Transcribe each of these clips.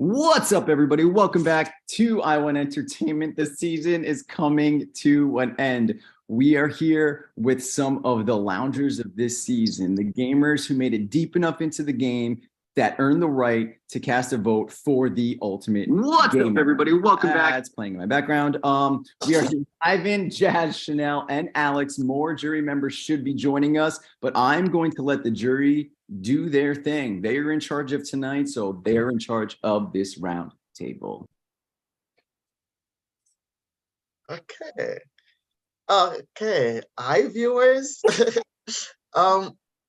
What's up, everybody? Welcome back to I1 Entertainment. The season is coming to an end. We are here with some of the loungers of this season, the gamers who made it deep enough into the game that earned the right to cast a vote for the ultimate What's gamer. up, everybody? Welcome back. That's playing in my background. We are here. Ivan, Jazz, Chanel, and Alex. More jury members should be joining us, but I'm going to let the jury do their thing. They are in charge of tonight, so they're in charge of this round table. Okay. Hi, viewers.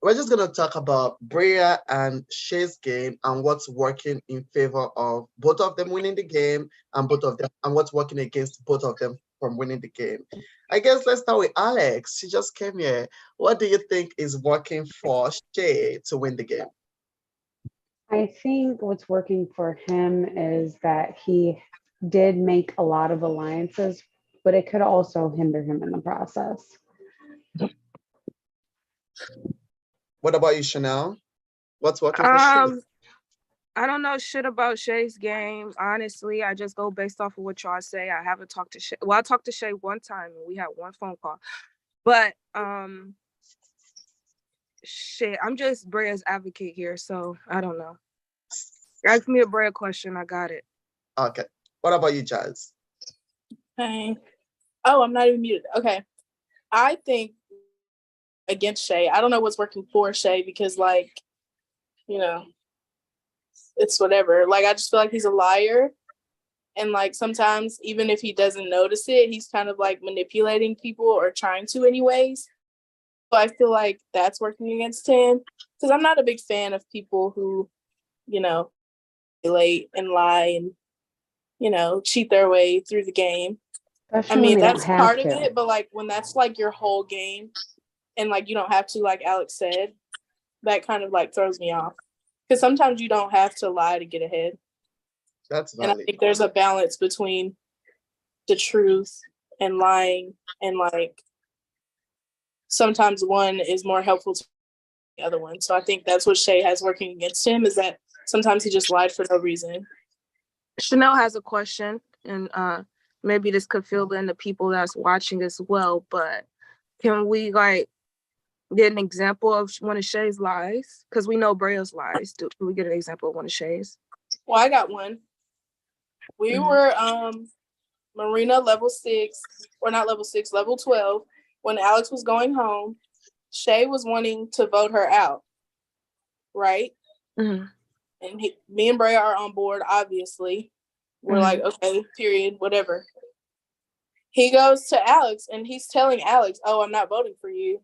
We're just gonna talk about Brea and Shay's game and what's working in favor of both of them winning the game and what's working against both of them from winning the game. I guess let's start with Alex. She just came here. What do you think is working for Shay to win the game? I think what's working for him is that he did make a lot of alliances, but it could also hinder him in the process. What about you, Chanel? What's working for Shay? I don't know shit about Shay's game. Honestly, I just go based off of what y'all say. I haven't talked to Shay. Well, I talked to Shay one time and we had one phone call. But shit, I'm just Brea's advocate here, so I don't know. Ask me a Brea question, I got it. Okay. What about you, Jazz? Hey. Oh, I'm not even muted. Okay. I think against Shay, I don't know what's working for Shay because, like, you know, it's whatever. Like, I just feel like he's a liar. And, like, sometimes, even if he doesn't notice it, he's kind of, like, manipulating people or trying to anyways. So I feel like that's working against him. Because I'm not a big fan of people who, you know, manipulate and lie and, you know, cheat their way through the game. Especially I mean, when they that's don't have part of to. it. But, like, when that's, like, your whole game and, like, you don't have to, like Alex said, that kind of, like, throws me off. Because sometimes you don't have to lie to get ahead. That's And I valid. think there's a balance between the truth and lying, and like sometimes one is more helpful to the other one. So I think that's what Shay has working against him, is that sometimes he just lied for no reason. Chanel has a question, and maybe this could fill in the people that's watching as well, but can we like get an example of one of Shay's lies? Because we know Brea's lies. Do we get an example of one of Shay's? Well, I got one. We were Marina level 6, or not level 6, level 12. When Alex was going home, Shay was wanting to vote her out, right? Mm-hmm. And me and Brea are on board, obviously. We're like, okay, period, whatever. He goes to Alex and he's telling Alex, oh, I'm not voting for you.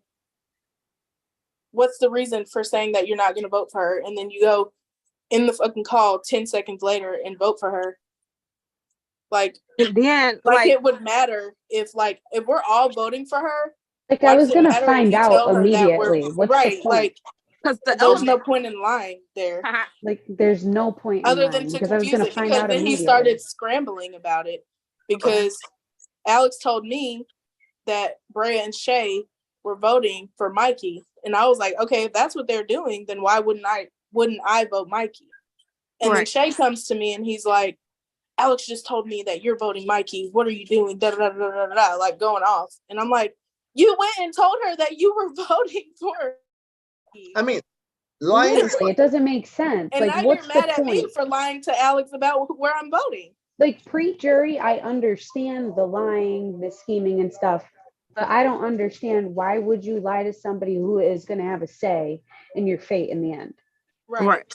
What's the reason for saying that you're not going to vote for her? And then you go in the fucking call 10 seconds later and vote for her. Like, then, like it would matter if we're all voting for her. Like, I was going to find out immediately. What's right, the point? like, because there's no point in lying there. Like, there's no point in other lying, than to because I was confuse going to it. find Because out then immediately. he started scrambling about it because Alex told me that Brea and Shay were voting for Mikey, and I was like, okay, if that's what they're doing, then why wouldn't I vote Mikey? And then Shay comes to me and he's like, Alex just told me that you're voting Mikey. What are you doing? Da, da, da, da, da, da, like going off. And I'm like, you went and told her that you were voting for Mikey. I mean, lying is it doesn't make sense. And like, now what's you're mad the at me point? for lying to Alex about where I'm voting. Like, pre-jury, I understand the lying, the scheming and stuff, but I don't understand why would you lie to somebody who is going to have a say in your fate in the end. Right.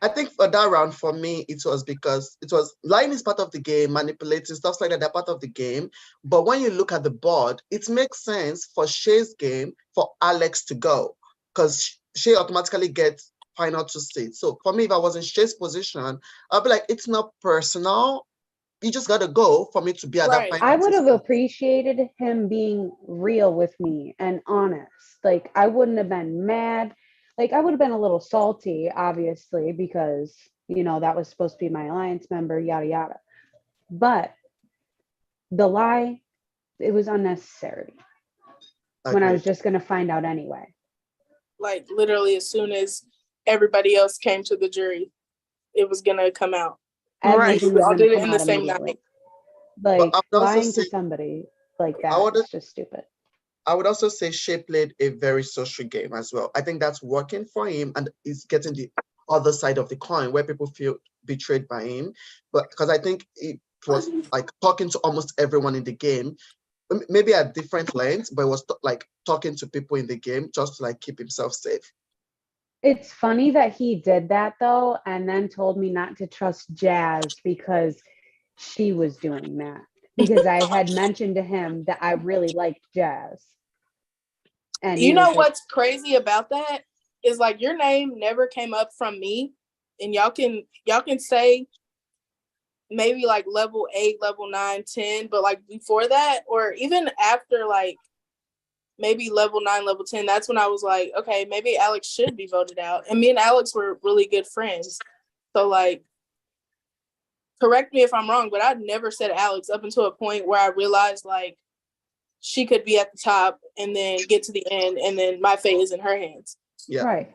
I think for that round, for me, it was because lying is part of the game, manipulating, stuff like that, they're part of the game. But when you look at the board, it makes sense for Shay's game for Alex to go, because Shay automatically gets final 2 seats. So for me, if I was in Shay's position, I'd be like, it's not personal. You just got to go for me to be at that final. I would have appreciated him being real with me and honest. Like, I wouldn't have been mad. Like, I would have been a little salty, obviously, because, you know, that was supposed to be my alliance member, yada, yada. But the lie, it was unnecessary when I was just going to find out anyway. Like, literally, as soon as everybody else came to the jury, it was going to come out. everything was Y'all going to did it come in out the same immediately. night. But Like I would also lying to say, somebody like I that would is just stupid. I would also say Shea played a very social game as well. I think that's working for him and he's getting the other side of the coin where people feel betrayed by him. But because I think it was like talking to almost everyone in the game, maybe at different lengths, but it was like talking to people in the game just to like keep himself safe. It's funny that he did that though, and then told me not to trust Jazz because she was doing that. Because I had mentioned to him that I really liked Jazz. And You he know was like, what's crazy about that is like your name never came up from me, and y'all can say maybe like level 8, level 9, 10, but like before that, or even after like maybe level 9, level 10, that's when I was like, okay, maybe Alex should be voted out. And me and Alex were really good friends. So like, correct me if I'm wrong, but I'd never said Alex up until a point where I realized like she could be at the top and then get to the end and then my fate is in her hands. Yeah. right.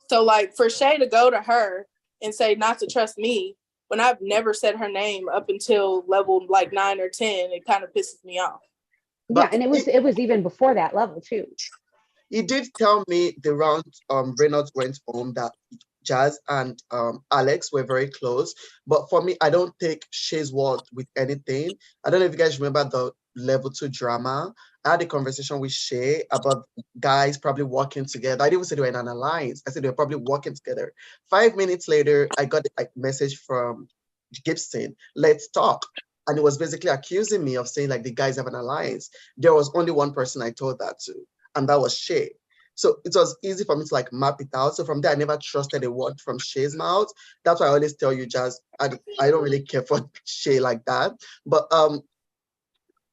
So like for Shay to go to her and say not to trust me when I've never said her name up until level like 9 or 10, it kind of pisses me off. Yeah, But and it was even before that level too. he did tell me the round Reynolds went home that Jazz and Alex were very close. But for me, I don't take Shay's word with anything. I don't know if you guys remember the level 2 drama. I had a conversation with Shay about guys probably working together. I didn't say they were in an alliance. I said they were probably working together. 5 minutes later, I got a message from Gibson, let's talk. And it was basically accusing me of saying like the guys have an alliance. There was only one person I told that to, and that was Shay. So it was easy for me to like map it out. So from there, I never trusted a word from Shay's mouth. That's why I always tell you, Jazz, I don't really care for Shay like that. But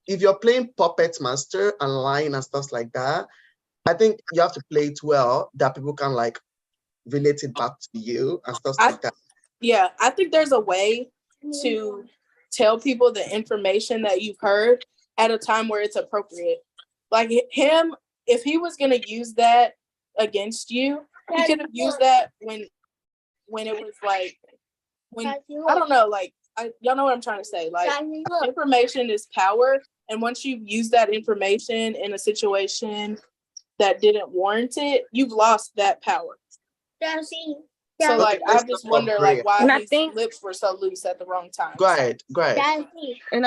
if you're playing Puppet Master and lying and stuff like that, I think you have to play it well that people can like relate it back to you and stuff like that. Yeah, I think there's a way to tell people the information that you've heard at a time where it's appropriate. Like him, if he was going to use that against you, he could have used that when it was like, when, I don't know, like, y'all know what I'm trying to say. Like, information is power. And once you've used that information in a situation that didn't warrant it, you've lost that power. So like, I just wonder like why his lips were so loose at the wrong time. Go ahead. And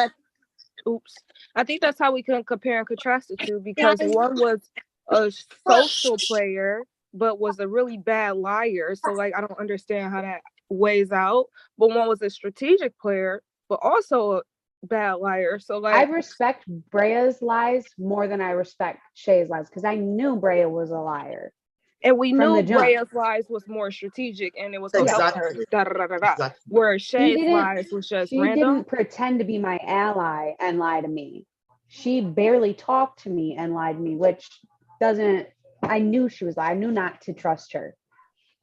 I think that's how we can compare and contrast the two, because one was a social player but was a really bad liar. So like, I don't understand how that weighs out. But one was a strategic player but also a bad liar. So like, I respect Brea's lies more than I respect Shay's lies because I knew Brea was a liar. and we From knew the jump. Brea's lies was more strategic and it was gonna help her. Exactly. Where Shay's lies was just She random. didn't pretend to be my ally and lie to me. She barely talked to me and lied to me, which doesn't, I knew she was lying. I knew not to trust her.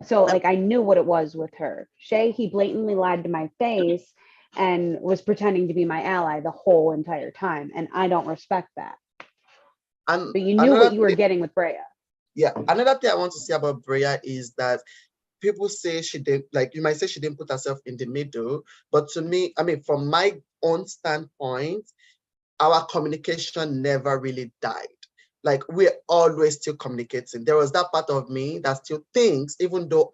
So like, I knew what it was with her. Shay, he blatantly lied to my face and was pretending to be my ally the whole entire time. And I don't respect that. And but you knew what you were getting with Brea. Yeah, another thing I want to say about Brea is that people say she did, like you might say she didn't put herself in the middle, but to me, I mean, from my own standpoint, our communication never really died. Like we're always still communicating. There was that part of me that still thinks, even though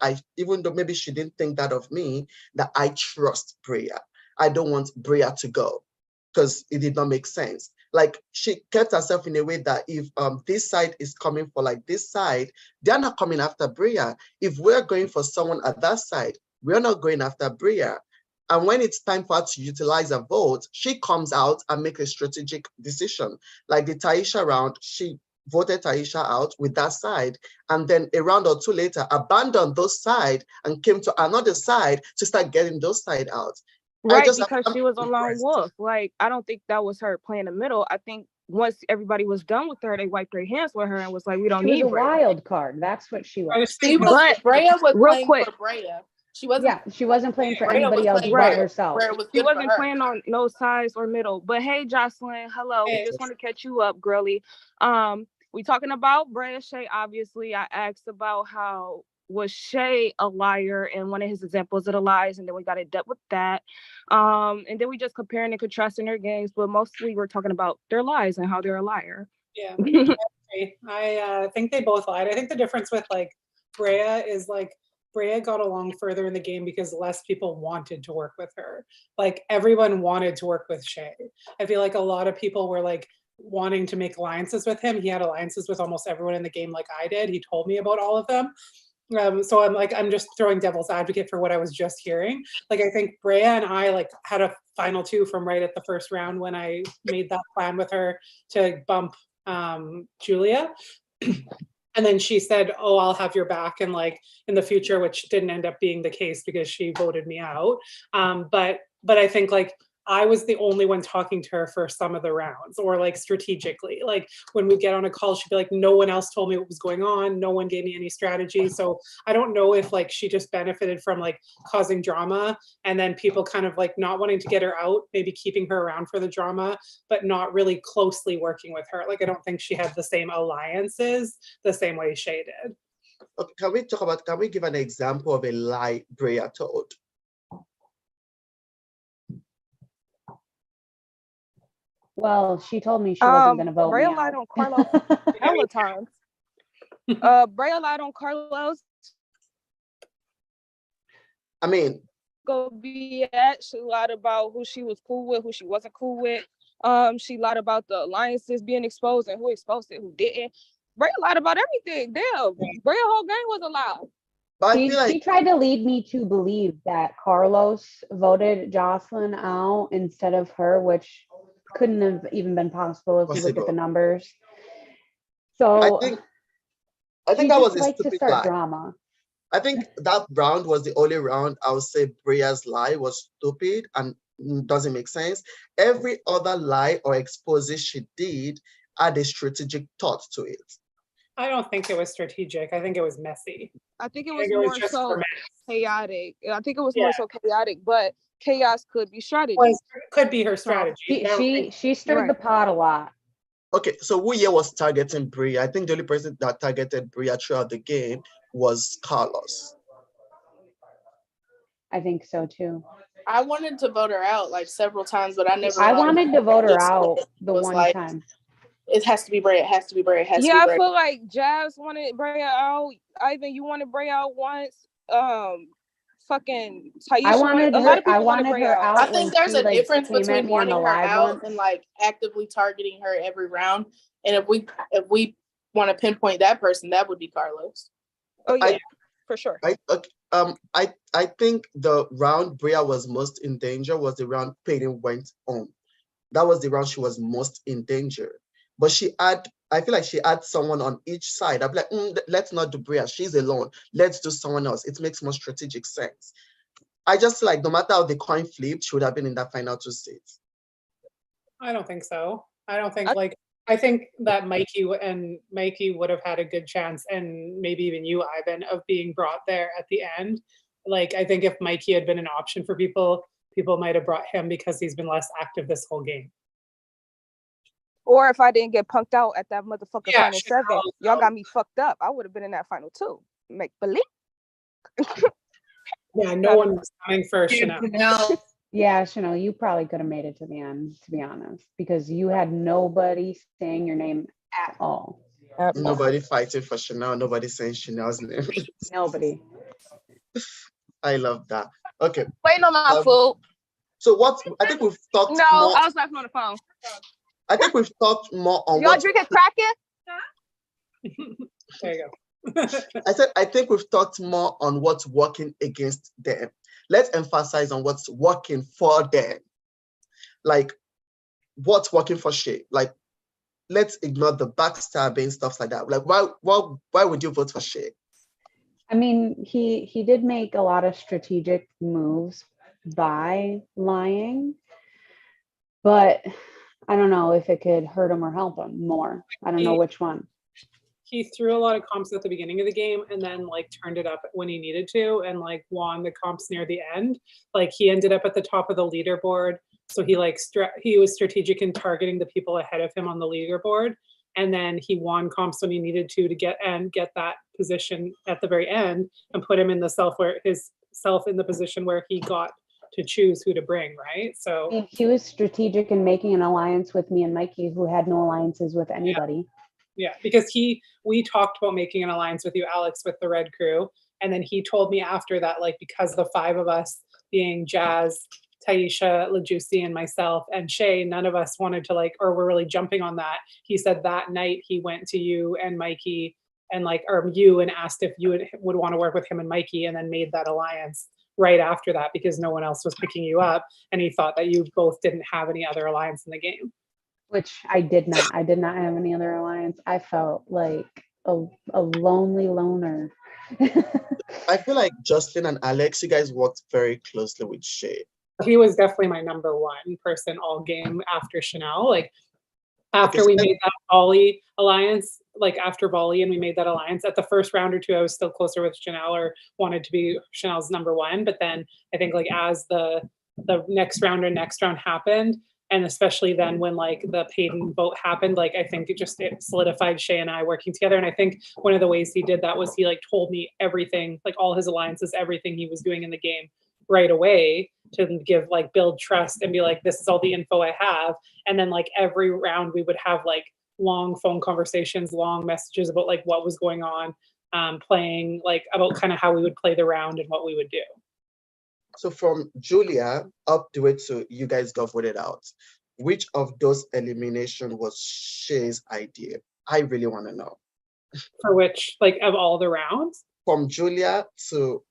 maybe she didn't think that of me, that I trust Brea. I don't want Brea to go because it did not make sense. Like she kept herself in a way that if this side is coming for like this side, they're not coming after Brea. If we're going for someone at that side, we're not going after Brea. And when it's time for her to utilize a vote, she comes out and makes a strategic decision. Like the Taisha round, she voted Taisha out with that side. And then a round or two later, abandoned those side and came to another side to start getting those side out. Right, because she was a lone wolf. Like, I don't think that was her playing the middle. I think once everybody was done with her, they wiped their hands with her and was like, we don't need She was a Brea. wild card. That's what she was. Brea was playing for Brea. She wasn't. Yeah, she wasn't playing for Brea anybody else but herself. She wasn't playing on no sides or middle. But hey, Jocelyn, hello. We just want to catch you up, girly. We talking about Brea Shay. Obviously, I asked about how was Shay a liar and one of his examples of the lies, and then we got in depth with that. And then we just comparing and contrasting their games, but mostly we're talking about their lies and how they're a liar. Yeah, I think they both lied. I think the difference with like Brea is like Brea got along further in the game because less people wanted to work with her. Like everyone wanted to work with Shay. I feel like a lot of people were like wanting to make alliances with him. He had alliances with almost everyone in the game like I did. He told me about all of them. So I'm just throwing devil's advocate for what I was just hearing. Like I think Brea and I like had a final two from right at the first round when I made that plan with her to bump Julia. And then she said, oh, I'll have your back and like in the future, which didn't end up being the case because she voted me out. But I think like I was the only one talking to her for some of the rounds, or like strategically, like when we get on a call, she'd be like, no one else told me what was going on. No one gave me any strategy. So I don't know if like she just benefited from like causing drama and then people kind of like not wanting to get her out, maybe keeping her around for the drama, but not really closely working with her. Like, I don't think she had the same alliances the same way Shay did. Okay, can we give an example of a lie Brea told? Well, she told me she wasn't going to vote Brea me lied out. on Carlos hella times. Brea lied on Carlos. I mean, Go be at. She lied about who she was cool with, who she wasn't cool with. She lied about the alliances being exposed and who exposed it, who didn't. Brea lied about everything. Damn, Brea whole game was a lie. but I feel like She tried to lead me to believe that Carlos voted Jocelyn out instead of her, which couldn't have even been possible if you look at the numbers. So I think that was a likes to stupid start lie. drama. I think that round was the only round I would say Brea's lie was stupid and doesn't make sense. Every other lie or expose she did had a strategic thought to it. I don't think it was strategic. I think it was messy. I think it was more just so for mess. chaotic. I think it was more so chaotic, but chaos could be strategy. Could be her strategy. She stirred the pot a lot. Okay, so who here was targeting Brea? I think the only person that targeted Brea throughout the game was Carlos. I think so too. I wanted to vote her out like several times, but I never. I wanted to vote her out the one time. It has to be Brea. It has to be Brea. It has to be Brea. I feel like Jazz wanted Brea out. Ivan, you wanted Brea out once. Fucking Taisha. I wanted her out. I think there's a difference between wanting her out and like actively targeting her every round. And if we want to pinpoint that person, that would be Carlos. Oh yeah, for sure. I think the round Brea was most in danger was the round Peyton went home. That was the round she was most in danger. But I feel like she had someone on each side. I'd be like, let's not do Brea. She's alone. Let's do someone else. It makes more strategic sense. I just feel like no matter how the coin flipped, she would have been in that final 2 seats. I don't think so. I think that Mikey would have had a good chance, and maybe even you, Ivan, of being brought there at the end. Like, I think if Mikey had been an option for people might have brought him because he's been less active this whole game. Or if I didn't get punked out at that motherfucking final 7, y'all got me fucked up. I would have been in that final 2. Make believe. Yeah, no one was coming for Chanel. Yeah, Chanel, you probably could have made it to the end, to be honest, because you had nobody saying your name at all. Nobody fighting for Chanel. Nobody saying Chanel's name. Nobody. I love that. Okay. Waiting on my food. So I think we've talked No, more. I was laughing on the phone. I think we've talked more on y'all drinking Kraken? There you go. I think we've talked more on what's working against them. Let's emphasize on what's working for them. Like, what's working for Shay? Like, let's ignore the backstabbing, stuff like that. Like, why would you vote for Shay? I mean, he did make a lot of strategic moves by lying, but I don't know if it could hurt him or help him more. I don't know which one. He threw a lot of comps at the beginning of the game and then like turned it up when he needed to and like won the comps near the end. Like, he ended up at the top of the leaderboard. So he was strategic in targeting the people ahead of him on the leaderboard. and then he won comps when he needed to get that position at the very end and put him in himself in the position where he got to choose who to bring, right? So He was strategic in making an alliance with me and Mikey, who had no alliances with anybody. Yeah, because we talked about making an alliance with you, Alex, with the Red Crew. And then he told me after that, like, because the 5 of us being Jazz, Taisha, LaJuicy, and myself, and Shay, none of us wanted to or were really jumping on that. He said that night he went to you and Mikey and and asked if you would want to work with him and Mikey, and then made that alliance right after that because no one else was picking you up. And he thought that you both didn't have any other alliance in the game. Which I did not. I did not have any other alliance. I felt like a lonely loner. I feel like Justin and Alex, you guys worked very closely with Shay. He was definitely my number one person all game after Chanel. After we made that volley alliance, after volley and we made that alliance, at the first round or two, I was still closer with Chanel or wanted to be Chanel's number one. But then I think as the next round happened, and especially then when the Payton vote happened, I think it solidified Shay and I working together. And I think one of the ways he did that was he told me everything, all his alliances, everything he was doing in the game right away to give build trust and be this is all the info I have. And then every round we would have long phone conversations, long messages about what was going on, playing about kind of how we would play the round and what we would do. So from Julia up the way to you guys got voted out, which of those elimination was Shay's idea? I really want to know. For which, of all the rounds? From Julia to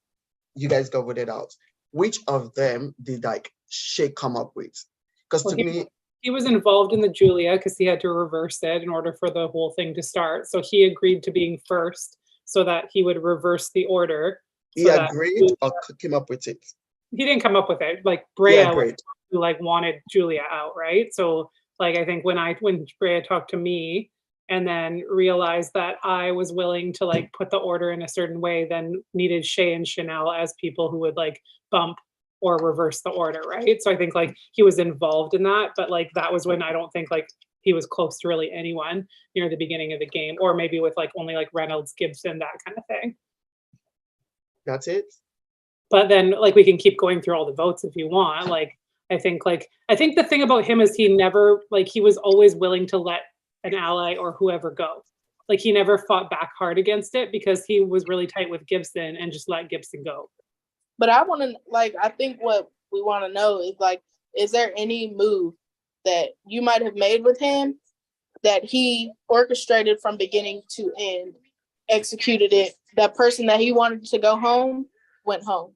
you guys got voted out, which of them did Shay come up with? Because to me, he was involved in the Julia because he had to reverse it in order for the whole thing to start. So he agreed to being first so that he would reverse the order. He agreed or came up with it? He didn't come up with it. Brea was who wanted Julia out, right? So I think when Brea talked to me and then realized that I was willing to put the order in a certain way, then needed Shay and Chanel as people who would bump or reverse the order, right? So I think he was involved in that, but that was when I don't think he was close to really anyone near the beginning of the game, or maybe with only Reynolds, Gibson, that kind of thing. That's it. But then we can keep going through all the votes if you want. I think the thing about him is he never he was always willing to let an ally or whoever go. He never fought back hard against it because he was really tight with Gibson and just let Gibson go. But I want to I think what we want to know is there any move that you might have made with him that he orchestrated from beginning to end, executed it, that person that he wanted to go home went home?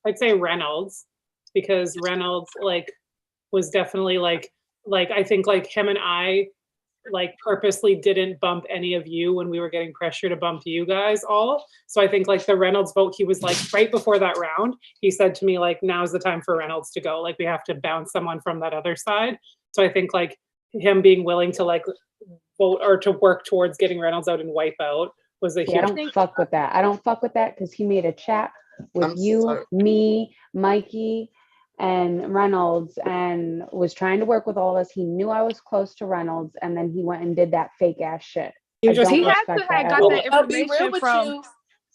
I'd say Reynolds, because Reynolds was definitely I think him and I purposely didn't bump any of you when we were getting pressure to bump you guys all. So I think the Reynolds vote, he was right before that round, he said to me now's the time for Reynolds to go. We have to bounce someone from that other side. So I think him being willing to vote or to work towards getting Reynolds out and wipe out was a huge. I don't fuck with that. I don't fuck with that because he made a chat with me, Mikey, and Reynolds, and was trying to work with all of us. He knew I was close to Reynolds, and then he went and did that fake ass shit. He had to have got that I'll be real information with from. you,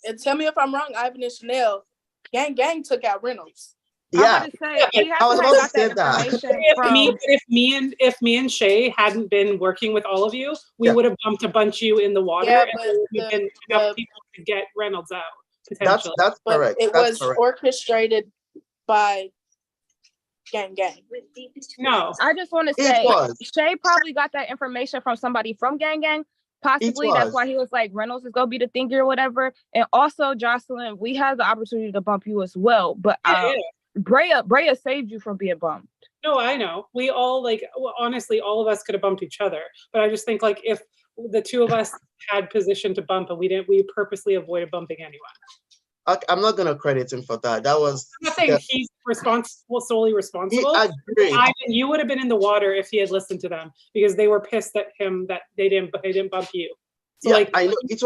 and tell me if I'm wrong, Ivan and Chanel. Gang took out Reynolds. Yeah, I was about to say that. If me and Shay hadn't been working with all of you, we would have bumped a bunch of you in the water, and enough people to get Reynolds out. Potentially. That's correct. It was orchestrated by gang. No, I just want to say Shay probably got that information from somebody from gang. Possibly that's why he was Reynolds is gonna be the thinker or whatever. And also Jocelyn, we had the opportunity to bump you as well, but Brea saved you from being bumped. No, I know. We all honestly, all of us could have bumped each other, but I just think if the two of us had position to bump and we didn't, we purposely avoided bumping anyone. I'm not gonna credit him for that. That was. I'm not saying he's solely responsible. I agree. You would have been in the water if he had listened to them because they were pissed at him that they didn't bump you. So I know it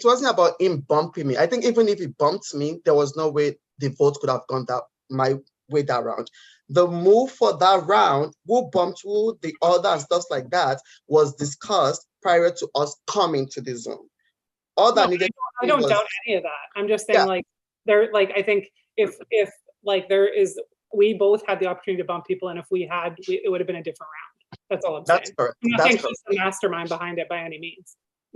wasn't about him bumping me. I think even if he bumped me, there was no way the vote could have gone my wait that round. The move for that round, who bumped who, the other, and stuff like that, was discussed prior to us coming to the Zoom. All that needed. I don't doubt any of that. I'm just saying, Yeah. like, there, like, I think if like there is, we both had the opportunity to bump people, and if we had, it would have been a different round. That's all I'm saying. That's correct. I'm not That's saying correct. he's the mastermind behind it by any means.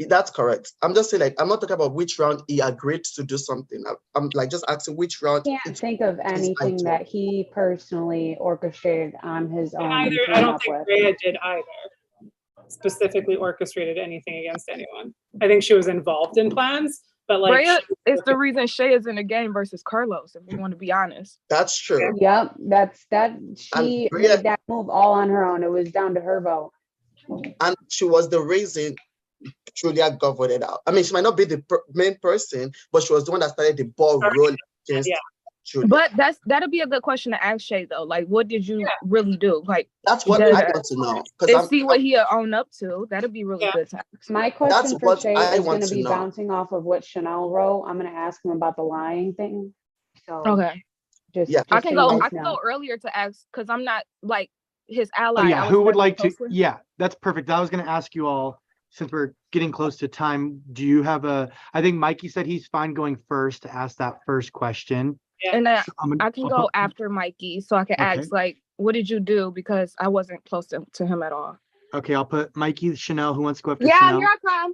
That's correct. I'm just saying, like, I'm not talking about which round he agreed to do something. I'm like just asking which round. I can't think of anything that he personally orchestrated on his own. and Either, I came don't up think with. Rhea did either. Specifically orchestrated anything against anyone. I think she was involved in plans, but like Brea is the reason Shay is in the game versus Carlos, if we want to be honest. That's true. Yep, that she Brea- made that move all on her own. It was down to her vote. And she was the reason Julia got voted out. I mean, she might not be the main person, but she was the one that started the ball rolling against Julia. But that'll be a good question to ask Shay though. Like, what did you really do? Like, that's what I want to know. And see what he'll own up to. That'll be really good to ask. My question for what Shay I is want going to to be know. bouncing off of what Chanel wrote. I'm going to ask him about the lying thing. So Okay. I can go earlier to ask because I'm not like his ally. Oh, yeah, who would like to? closely. Yeah, that's perfect. I was going to ask you all, since we're getting close to time, do you have I think Mikey said he's fine going first to ask that first question. Yeah. And So I can go after Mikey so I can ask, like, what did you do? Because I wasn't close to him at all. Okay, I'll put Mikey, Chanel. Who wants to go after Yeah, Chanel? here I come.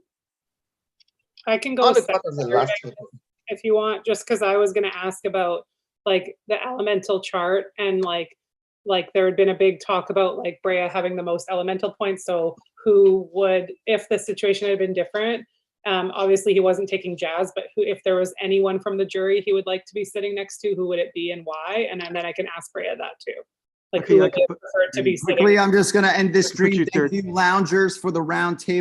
I can go second last if you want, just because I was going to ask about like the elemental chart and like there had been a big talk about like Brea having the most elemental points. So who would, if the situation had been different, obviously he wasn't taking Jazz, but who, if there was anyone from the jury he would like to be sitting next to, who would it be and why? And then I can ask Brea that too. Like, Okay, who I would can they put- prefer to be sitting? Quickly, I'm just going to end this Put stream. you Thank third. you, loungers, for the round table.